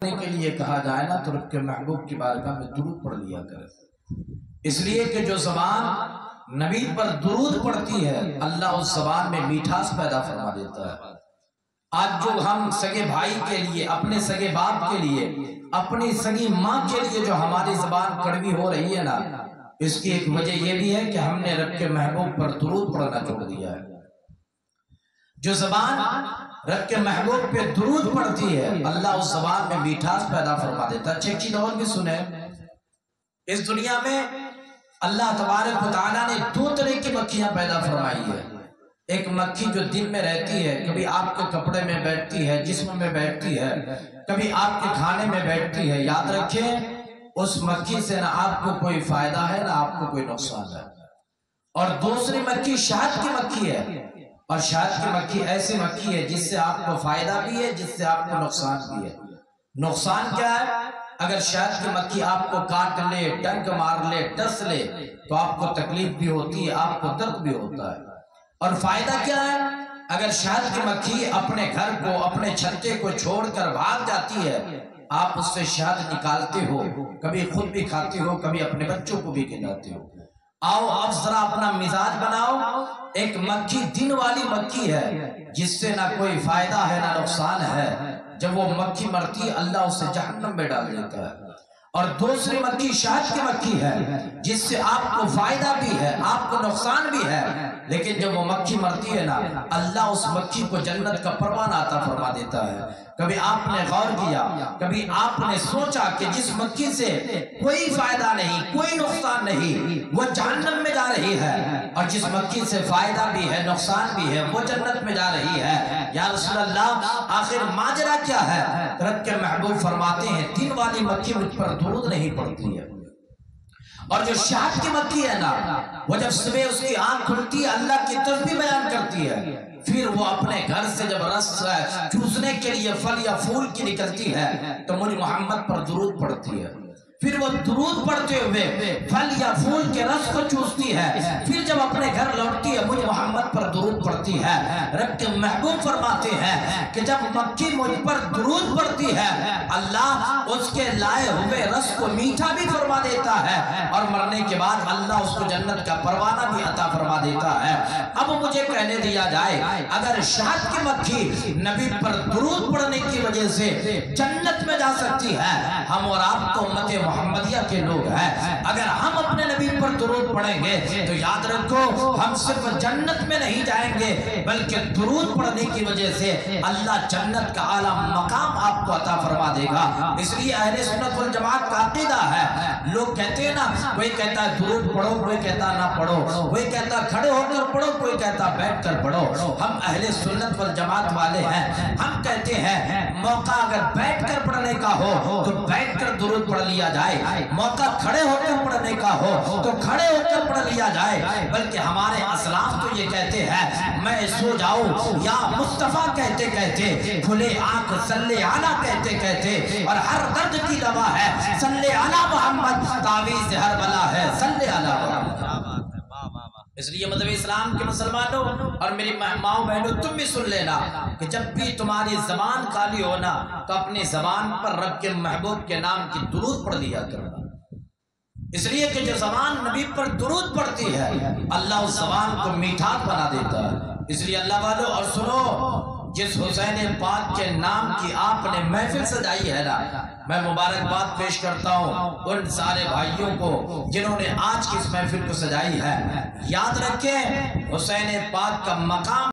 کے لیے کہا جائے نا تو رب کے محبوب کی بارگاہ میں درود پڑھ لیا کرے، اس لیے کہ جو زبان نبی پر درود پڑھتی ہے اللہ اس زبان میں میٹھاس پیدا فرما دیتا ہے۔ آج جو ہم سگے بھائی کے لیے، اپنے سگے باپ کے لیے، اپنی سگی ماں کے لیے جو ہماری زبان کڑوی ہو رہی ہے نا، اس کی ایک وجہ یہ بھی ہے کہ ہم نے رب کے محبوب پر درود پڑھنا چھوڑ دیا ہے۔ جو زبان رب کے محبوب پہ درود پڑھتی ہے اللہ اس زبان میں میٹھاس پیدا فرما دیتا ہے۔ اچھا ایک چیز اور بھی سنیں، اس دنیا میں اللہ تبارک و تعالیٰ نے دو طرح کی مکھیاں پیدا فرمائی ہے۔ ایک مکھی جو دن میں رہتی ہے، کبھی آپ کے کپڑے میں بیٹھتی ہے، جسم میں بیٹھتی ہے، کبھی آپ کے کھانے میں بیٹھتی ہے۔ یاد رکھیں اس مکھی سے نہ آپ کو کوئی فائدہ ہے نہ آپ کو کوئی نقصان ہے۔ اور دوسری مکھی شہد کی مکھی ہے، اور شہد کی مکھی ایسی مکھی ہے جس سے آپ کو فائدہ بھی ہے، جس سے آپ کو نقصان بھی ہے۔ نقصان کیا ہے؟ اگر شہد کی مکھی آپ کو کاٹ لے، ڈنک مار لے، ڈس لے تو آپ کو تکلیف بھی ہوتی ہے، آپ کو درد بھی ہوتا ہے۔ اور فائدہ کیا ہے؟ اگر شہد کی مکھی اپنے گھر کو، اپنے چھتے کو چھوڑ کر بھاگ جاتی ہے، آپ اس سے شہد نکالتے ہو، کبھی خود بھی کھاتے ہو، کبھی اپنے بچوں کو بھی کھلاتے ہو۔ آؤ آپ ذرا اپنا مزاج بناؤ۔ ایک مکھی دن والی مکھی ہے جس سے نہ کوئی فائدہ ہے نہ نقصان ہے، جب وہ مکھی مرتی اللہ اسے جہنم میں ڈال دیتا ہے۔ اور دوسری مکھی شہد کی مکھی ہے جس سے آپ کو فائدہ بھی ہے، آپ کو نقصان بھی ہے، لیکن جب وہ مکھی مرتی ہے نا اللہ اس مکھی کو جنت کا پروانہ عطا فرما دیتا ہے۔ کبھی آپ نے غور کیا، کبھی آپ نے سوچا کہ جس مکھی سے کوئی فائدہ نہیں، کوئی نقصان نہیں، وہ جہنم میں جا رہی ہے، اور جس مکھی سے فائدہ بھی ہے، نقصان بھی ہے، وہ جنت میں جا رہی ہے؟ یا رسول اللہ آخر ماجرا کیا ہے؟ رب کے محبوب فرماتے ہیں دن والی مکھی مجھ پر درود نہیں پڑتی ہے، اور جو شہد کی مکھی ہے نا وہ جب صبح اس کی آنکھ کھلتی ہے اللہ کی تسبیح بیان کرتی ہے، پھر وہ اپنے گھر سے جب رس چوسنے کے لیے پھل یا پھول کی نکلتی ہے تو مجھ محمد پر درود پڑتی ہے۔ پھر وہ درود پڑھتے ہوئے پھل یا پھول کے رس کو چوستی ہے، پھر جب اپنے گھر لوٹتی ہے مجھ محمد پر درود پڑھتی ہے۔ رب کے محبوب فرماتے ہیں کہ جب مکھی مجھ پر درود پڑھتی ہے اللہ اس کے لائے ہوئے رس کو میٹھا بھی فرما دیتا ہے، اور مرنے کے بعد اللہ اس کو جنت کا پروانہ بھی عطا فرما دیتا ہے۔ اب مجھے کہنے دیا جائے اگر شہد کی مکھی نبی پر درود پڑھنے کی وجہ سے جنت میں جا سکتی ہے، ہم اور آپ تو امت محمدیہ کے لوگ ہیں، اگر ہم اپنے نبی پر درود پڑھیں گے تو یاد رکھو ہم صرف جنت میں نہیں جائیں گے بلکہ درود پڑھنے کی وجہ سے اللہ جنت کا اعلیٰ مقام آپ کو عطا فرما دے گا۔ اس لیے اہل سنت والجماعت کا عقیدہ ہے، لوگ کہتے ہیں نا کوئی کہتا ہے درود پڑھو، کوئی کہتا نہ پڑھو، کوئی کہتا کھڑے ہو کر پڑھو، کوئی کہتا بیٹھ کر پڑھو۔ ہم اہل سنت والجماعت والے ہیں، ہم کہتے ہیں موقع اگر بیٹھ کر پڑھنے کا ہو تو بیٹھ کر درود پڑھ لیا جائے، موقع کھڑے ہو کر پڑھنے کا ہو تو کھڑے ہو کر پڑھ لیا جائے۔ بلکہ ہمارے اسلاف تو یہ کہتے ہیں میں سو جاؤں یا مصطفیٰ کہتے کہتے، کھلے آنکھ صلی علی کہتے کہتے، اور ہر درد کی دوا ہے صلی علی محمد، تعویذ ہر بلا ہے صلی علی محمد۔ اس لیے مذہب اسلام کے مسلمانوں اور میری ماؤں بہنوں تم بھی سن لینا کہ جب بھی تمہاری زبان خالی ہونا تو اپنی زبان پر رب کے محبوب کے نام کی درود پڑھ لیا کرنا، اس لیے کہ جو زبان نبی پر درود پڑھتی ہے اللہ اس زبان کو میٹھاس بنا دیتا ہے۔ اس لیے اللہ والوں اور سنو، جس حسین پاک کے نام کی آپ نے محفل سجائی ہے نا، میں مبارکباد پیش کرتا ہوں ان سارے بھائیوں کو جنہوں نے آج کی اس محفل کو سجائی ہے۔ یاد رکھیں حسین پاک کا مقام